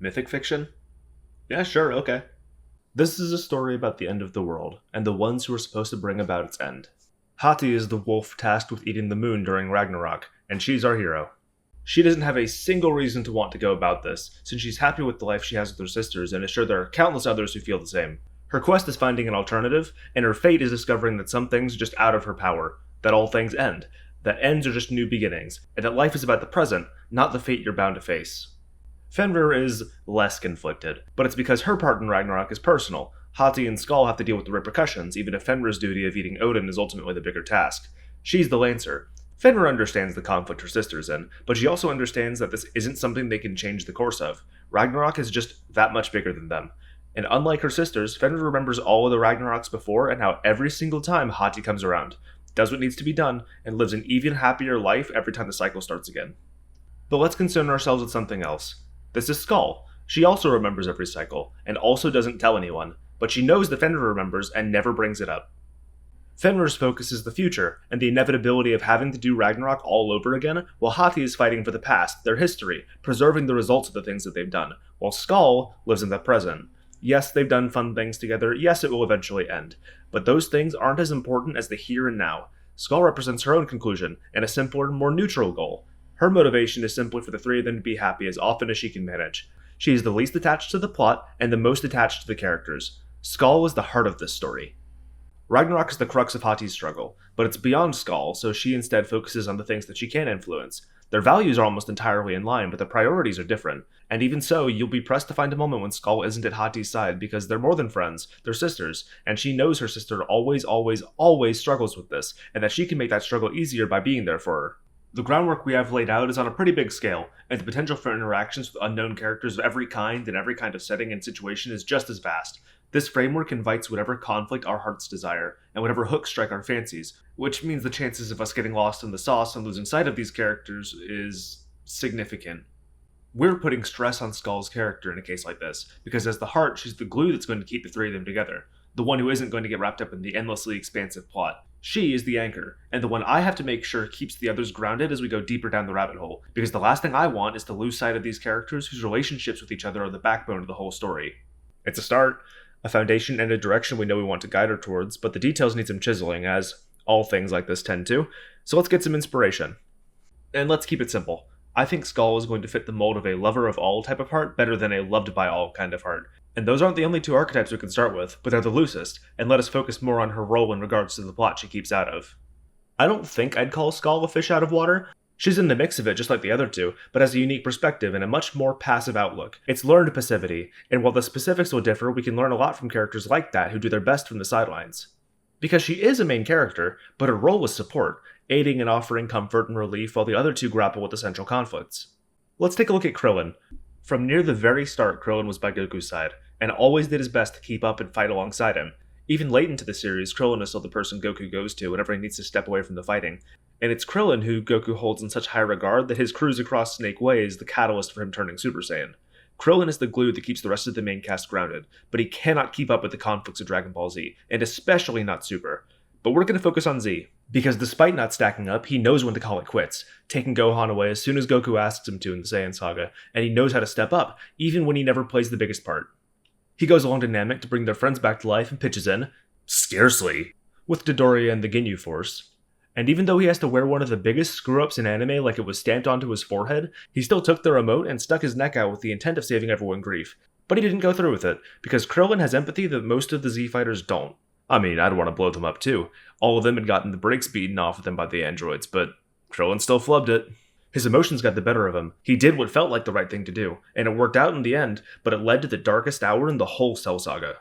Mythic fiction? Yeah, sure, okay. This is a story about the end of the world, and the ones who are supposed to bring about its end. Hati is the wolf tasked with eating the moon during Ragnarok, and she's our hero. She doesn't have a single reason to want to go about this, since she's happy with the life she has with her sisters and is sure there are countless others who feel the same. Her quest is finding an alternative, and her fate is discovering that some things are just out of her power, that all things end, that ends are just new beginnings, and that life is about the present, not the fate you're bound to face. Fenrir is less conflicted, but it's because her part in Ragnarok is personal. Hati and Skull have to deal with the repercussions, even if Fenrir's duty of eating Odin is ultimately the bigger task. She's the Lancer. Fenrir understands the conflict her sister's in, but she also understands that this isn't something they can change the course of. Ragnarok is just that much bigger than them. And unlike her sisters, Fenrir remembers all of the Ragnaroks before and how every single time Hati comes around, does what needs to be done, and lives an even happier life every time the cycle starts again. But let's concern ourselves with something else. This is Skull. She also remembers every cycle, and also doesn't tell anyone, but she knows that Fenrir remembers and never brings it up. Fenrir's focus is the future, and the inevitability of having to do Ragnarok all over again, while Hati is fighting for the past, their history, preserving the results of the things that they've done, while Skull lives in the present. Yes, they've done fun things together, yes, it will eventually end, but those things aren't as important as the here and now. Skull represents her own conclusion, and a simpler, more neutral goal. Her motivation is simply for the three of them to be happy as often as she can manage. She is the least attached to the plot, and the most attached to the characters. Skull is the heart of this story. Ragnarok is the crux of Hati's struggle, but it's beyond Skull, so she instead focuses on the things that she can influence. Their values are almost entirely in line, but the priorities are different. And even so, you'll be pressed to find a moment when Skull isn't at Hati's side, because they're more than friends, they're sisters, and she knows her sister always struggles with this, and that she can make that struggle easier by being there for her. The groundwork we have laid out is on a pretty big scale, and the potential for interactions with unknown characters of every kind in every kind of setting and situation is just as vast. This framework invites whatever conflict our hearts desire, and whatever hooks strike our fancies, which means the chances of us getting lost in the sauce and losing sight of these characters is significant. We're putting stress on Skull's character in a case like this, because as the heart, she's the glue that's going to keep the three of them together, the one who isn't going to get wrapped up in the endlessly expansive plot. She is the anchor, and the one I have to make sure keeps the others grounded as we go deeper down the rabbit hole, because the last thing I want is to lose sight of these characters whose relationships with each other are the backbone of the whole story. It's a start, a foundation and a direction we know we want to guide her towards, but the details need some chiseling, as all things like this tend to, so let's get some inspiration. And let's keep it simple. I think Skull is going to fit the mold of a lover of all type of heart better than a loved by all kind of heart. And those aren't the only two archetypes we can start with, but they're the loosest, and let us focus more on her role in regards to the plot she keeps out of. I don't think I'd call Skull a fish out of water. She's in the mix of it just like the other two, but has a unique perspective and a much more passive outlook. It's learned passivity, and while the specifics will differ, we can learn a lot from characters like that who do their best from the sidelines. Because she is a main character, but her role is support, aiding and offering comfort and relief while the other two grapple with the central conflicts. Let's take a look at Krillin. From near the very start, Krillin was by Goku's side, and always did his best to keep up and fight alongside him. Even late into the series, Krillin is still the person Goku goes to whenever he needs to step away from the fighting, and it's Krillin who Goku holds in such high regard that his cruise across Snake Way is the catalyst for him turning Super Saiyan. Krillin is the glue that keeps the rest of the main cast grounded, but he cannot keep up with the conflicts of Dragon Ball Z, and especially not Super. But we're going to focus on Z, because despite not stacking up, he knows when to call it quits, taking Gohan away as soon as Goku asks him to in the Saiyan saga, and he knows how to step up, even when he never plays the biggest part. He goes along to Namek to bring their friends back to life and pitches in, scarcely, with Dodoria and the Ginyu Force. And even though he has to wear one of the biggest screw-ups in anime like it was stamped onto his forehead, he still took the remote and stuck his neck out with the intent of saving everyone grief. But he didn't go through with it, because Krillin has empathy that most of the Z fighters don't. I mean, I'd want to blow them up too. All of them had gotten the brakes beaten off of them by the androids, but Krillin still flubbed it. His emotions got the better of him. He did what felt like the right thing to do, and it worked out in the end, but it led to the darkest hour in the whole Cell Saga.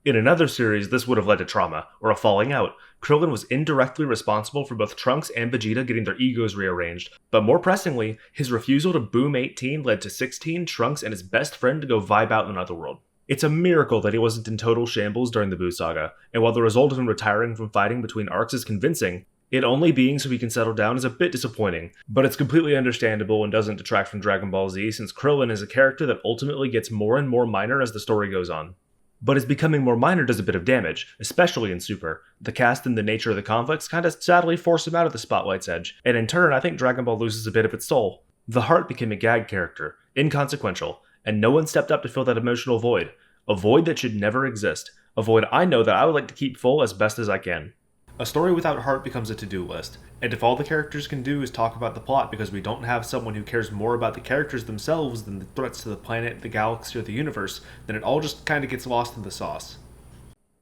In another series, this would have led to trauma, or a falling out. Krillin was indirectly responsible for both Trunks and Vegeta getting their egos rearranged, but more pressingly, his refusal to boom 18 led to 16, Trunks, and his best friend to go vibe out in another world. It's a miracle that he wasn't in total shambles during the Buu Saga, and while the result of him retiring from fighting between arcs is convincing, it only being so he can settle down is a bit disappointing, but it's completely understandable and doesn't detract from Dragon Ball Z since Krillin is a character that ultimately gets more and more minor as the story goes on. But his becoming more minor does a bit of damage, especially in Super. The cast and the nature of the conflicts kinda sadly force him out of the spotlight's edge, and in turn I think Dragon Ball loses a bit of its soul. The heart became a gag character, inconsequential, and no one stepped up to fill that emotional void. A void that should never exist. A void I know that I would like to keep full as best as I can. A story without heart becomes a to-do list, and if all the characters can do is talk about the plot because we don't have someone who cares more about the characters themselves than the threats to the planet, the galaxy, or the universe, then it all just kinda gets lost in the sauce.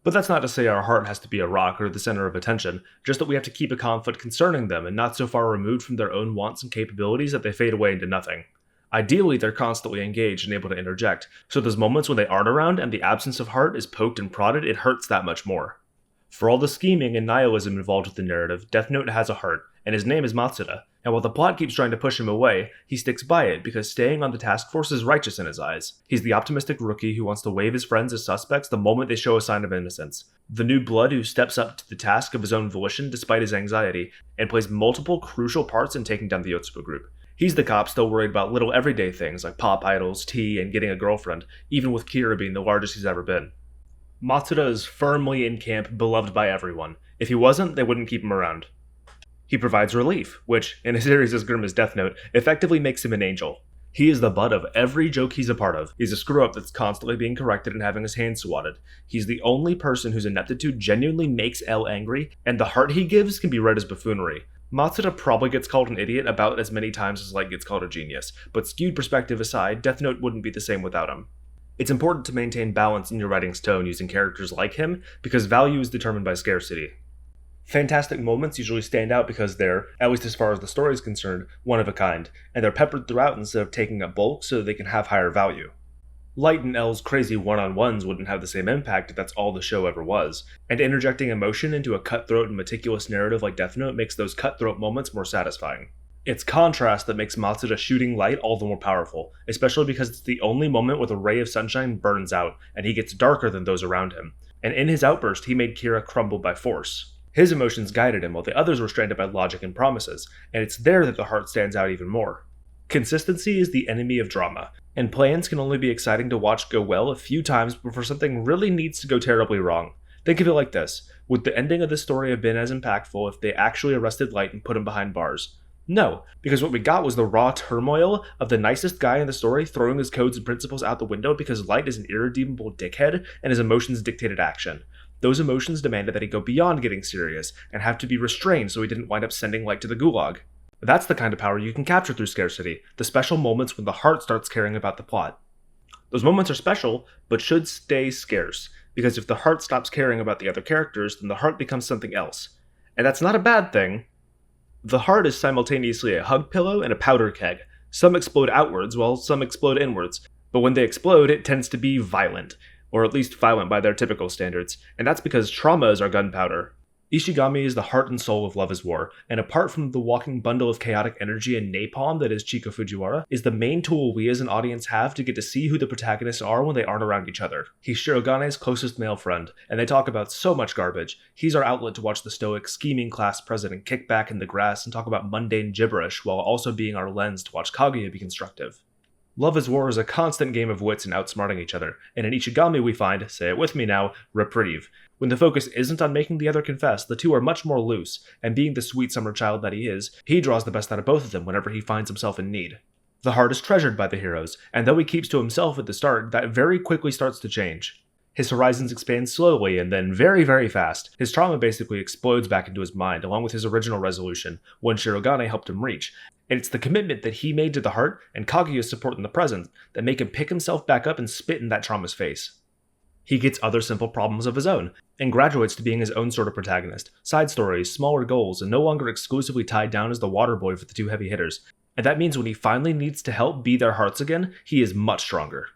But that's not to say our heart has to be a rock or the center of attention, just that we have to keep a conflict concerning them and not so far removed from their own wants and capabilities that they fade away into nothing. Ideally, they're constantly engaged and able to interject, so those moments when they aren't around and the absence of heart is poked and prodded, it hurts that much more. For all the scheming and nihilism involved with the narrative, Death Note has a heart, and his name is Matsuda, and while the plot keeps trying to push him away, he sticks by it because staying on the task force is righteous in his eyes. He's the optimistic rookie who wants to wave his friends as suspects the moment they show a sign of innocence. The new blood who steps up to the task of his own volition despite his anxiety, and plays multiple crucial parts in taking down the Yotsuba group. He's the cop still worried about little everyday things like pop idols, tea, and getting a girlfriend, even with Kira being the largest he's ever been. Matsuda is firmly in camp, beloved by everyone. If he wasn't, they wouldn't keep him around. He provides relief, which, in a series as grim as Death Note, effectively makes him an angel. He is the butt of every joke he's a part of. He's a screw-up that's constantly being corrected and having his hands swatted. He's the only person whose ineptitude genuinely makes L angry, and the heart he gives can be read as buffoonery. Matsuda probably gets called an idiot about as many times as Light gets called a genius, but skewed perspective aside, Death Note wouldn't be the same without him. It's important to maintain balance in your writing's tone using characters like him, because value is determined by scarcity. Fantastic moments usually stand out because they're, at least as far as the story is concerned, one of a kind, and they're peppered throughout instead of taking up bulk so that they can have higher value. Light and L's crazy one-on-ones wouldn't have the same impact if that's all the show ever was, and interjecting emotion into a cutthroat and meticulous narrative like Death Note makes those cutthroat moments more satisfying. It's contrast that makes Matsuda shooting Light all the more powerful, especially because it's the only moment where the ray of sunshine burns out, and he gets darker than those around him. And in his outburst, he made Kira crumble by force. His emotions guided him, while the others were stranded by logic and promises, and it's there that the heart stands out even more. Consistency is the enemy of drama, and plans can only be exciting to watch go well a few times before something really needs to go terribly wrong. Think of it like this: would the ending of this story have been as impactful if they actually arrested Light and put him behind bars? No, because what we got was the raw turmoil of the nicest guy in the story throwing his codes and principles out the window because Light is an irredeemable dickhead and his emotions dictated action. Those emotions demanded that he go beyond getting serious and have to be restrained so he didn't wind up sending Light to the gulag. That's the kind of power you can capture through scarcity, the special moments when the heart starts caring about the plot. Those moments are special, but should stay scarce, because if the heart stops caring about the other characters, then the heart becomes something else. And that's not a bad thing. The heart is simultaneously a hug pillow and a powder keg. Some explode outwards, while some explode inwards. But when they explode, it tends to be violent. Or at least violent by their typical standards. And that's because trauma is our gunpowder. Ishigami is the heart and soul of Love is War, and apart from the walking bundle of chaotic energy and napalm that is Chika Fujiwara, is the main tool we as an audience have to get to see who the protagonists are when they aren't around each other. He's Shirogane's closest male friend, and they talk about so much garbage. He's our outlet to watch the stoic, scheming class president kick back in the grass and talk about mundane gibberish, while also being our lens to watch Kaguya be constructive. Love is War is a constant game of wits and outsmarting each other, and in Ishigami we find, say it with me now, reprieve. When the focus isn't on making the other confess, the two are much more loose, and being the sweet summer child that he is, he draws the best out of both of them whenever he finds himself in need. The heart is treasured by the heroes, and though he keeps to himself at the start, that very quickly starts to change. His horizons expand slowly, and then very, very fast. His trauma basically explodes back into his mind, along with his original resolution, one Shirogane helped him reach. And it's the commitment that he made to the heart, and Kaguya's support in the present, that make him pick himself back up and spit in that trauma's face. He gets other simple problems of his own, and graduates to being his own sort of protagonist. Side stories, smaller goals, and no longer exclusively tied down as the water boy for the two heavy hitters. And that means when he finally needs to help be their hearts again, he is much stronger.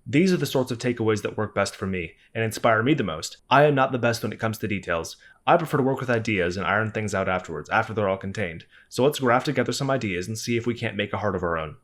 These are the sorts of takeaways that work best for me, and inspire me the most. I am not the best when it comes to details. I prefer to work with ideas and iron things out afterwards, after they're all contained. So let's graft together some ideas and see if we can't make a heart of our own.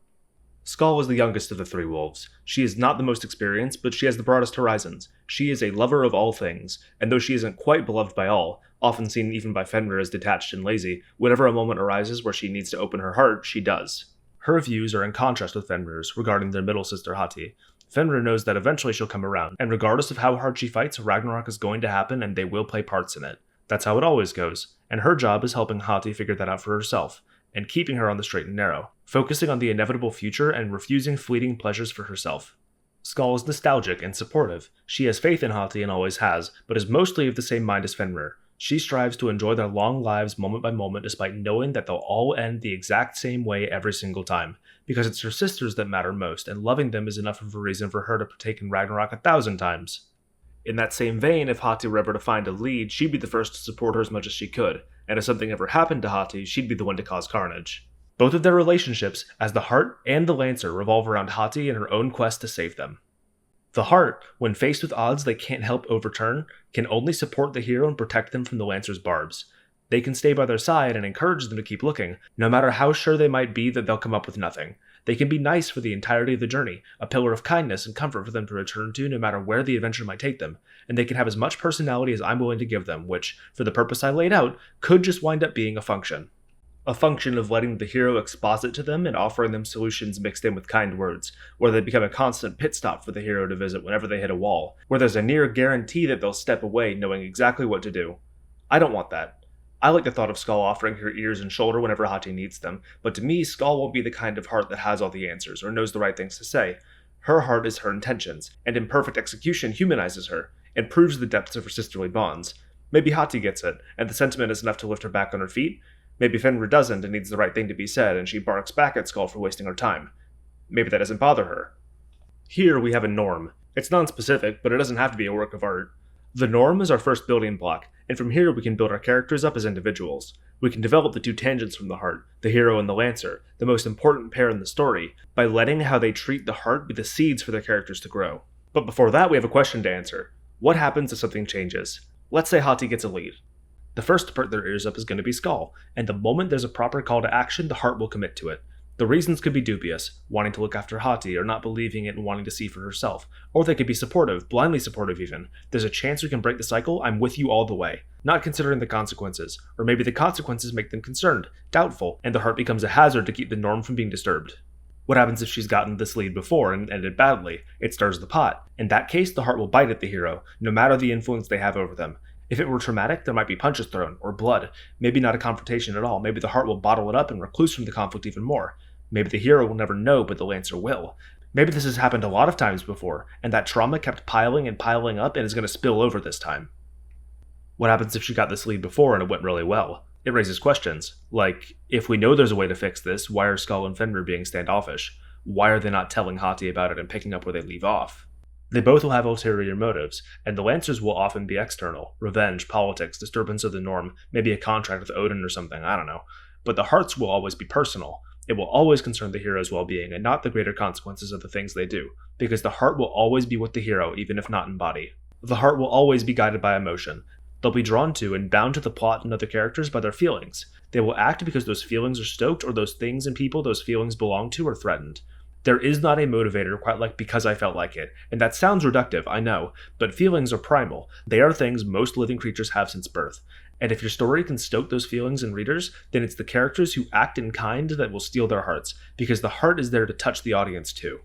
Skull is the youngest of the three wolves. She is not the most experienced, but she has the broadest horizons. She is a lover of all things, and though she isn't quite beloved by all, often seen even by Fenrir as detached and lazy, whenever a moment arises where she needs to open her heart, she does. Her views are in contrast with Fenrir's regarding their middle sister Hati. Fenrir knows that eventually she'll come around, and regardless of how hard she fights, Ragnarok is going to happen and they will play parts in it. That's how it always goes, and her job is helping Hati figure that out for herself. and keeping her on the straight and narrow, focusing on the inevitable future and refusing fleeting pleasures for herself. Skull is nostalgic and supportive. She has faith in Hati and always has, but is mostly of the same mind as Fenrir. She strives to enjoy their long lives moment by moment despite knowing that they'll all end the exact same way every single time, because it's her sisters that matter most, and loving them is enough of a reason for her to partake in Ragnarok 1,000 times. In that same vein, if Hati were ever to find a lead, she'd be the first to support her as much as she could, and if something ever happened to Hati, she'd be the one to cause carnage. Both of their relationships, as the Heart and the Lancer, revolve around Hati and her own quest to save them. The Heart, when faced with odds they can't help overturn, can only support the hero and protect them from the Lancer's barbs. They can stay by their side and encourage them to keep looking, no matter how sure they might be that they'll come up with nothing. They can be nice for the entirety of the journey, a pillar of kindness and comfort for them to return to no matter where the adventure might take them, and they can have as much personality as I'm willing to give them, which, for the purpose I laid out, could just wind up being a function. A function of letting the hero exposit to them and offering them solutions mixed in with kind words, where they become a constant pit stop for the hero to visit whenever they hit a wall, where there's a near guarantee that they'll step away knowing exactly what to do. I don't want that. I like the thought of Skull offering her ears and shoulder whenever Hati needs them, but to me, Skull won't be the kind of heart that has all the answers or knows the right things to say. Her heart is her intentions, and imperfect execution humanizes her, and proves the depths of her sisterly bonds. Maybe Hati gets it, and the sentiment is enough to lift her back on her feet. Maybe Fenrir doesn't and needs the right thing to be said, and she barks back at Skull for wasting her time. Maybe that doesn't bother her. Here we have a norm. It's non-specific, but it doesn't have to be a work of art. The norm is our first building block, and from here we can build our characters up as individuals. We can develop the two tangents from the Heart, the hero and the Lancer, the most important pair in the story, by letting how they treat the Heart be the seeds for their characters to grow. But before that, we have a question to answer. What happens if something changes? Let's say Hati gets a lead. The first to perk their ears up is going to be Skull, and the moment there's a proper call to action, the Heart will commit to it. The reasons could be dubious, wanting to look after Hati, or not believing it and wanting to see for herself. Or they could be supportive, blindly supportive even. There's a chance we can break the cycle, I'm with you all the way. Not considering the consequences. Or maybe the consequences make them concerned, doubtful, and the Heart becomes a hazard to keep the norm from being disturbed. What happens if she's gotten this lead before and ended badly? It stirs the pot. In that case, the Heart will bite at the hero, no matter the influence they have over them. If it were traumatic, there might be punches thrown, or blood. Maybe not a confrontation at all. Maybe the Heart will bottle it up and recluse from the conflict even more. Maybe the hero will never know, but the Lancer will. Maybe this has happened a lot of times before, and that trauma kept piling and piling up and is going to spill over this time. What happens if she got this lead before and it went really well? It raises questions, like, if we know there's a way to fix this, why are Skull and Fenrir being standoffish? Why are they not telling Hati about it and picking up where they leave off? They both will have ulterior motives, and the Lancers will often be external, revenge, politics, disturbance of the norm, maybe a contract with Odin or something, I don't know. But the Hearts will always be personal. It will always concern the hero's well-being and not the greater consequences of the things they do, because the Heart will always be with the hero, even if not in body. The Heart will always be guided by emotion. They'll be drawn to and bound to the plot and other characters by their feelings. They will act because those feelings are stoked or those things and people those feelings belong to are threatened. There is not a motivator quite like because I felt like it, and that sounds reductive, I know, but feelings are primal. They are things most living creatures have since birth. And if your story can stoke those feelings in readers, then it's the characters who act in kind that will steal their hearts, because the Heart is there to touch the audience too.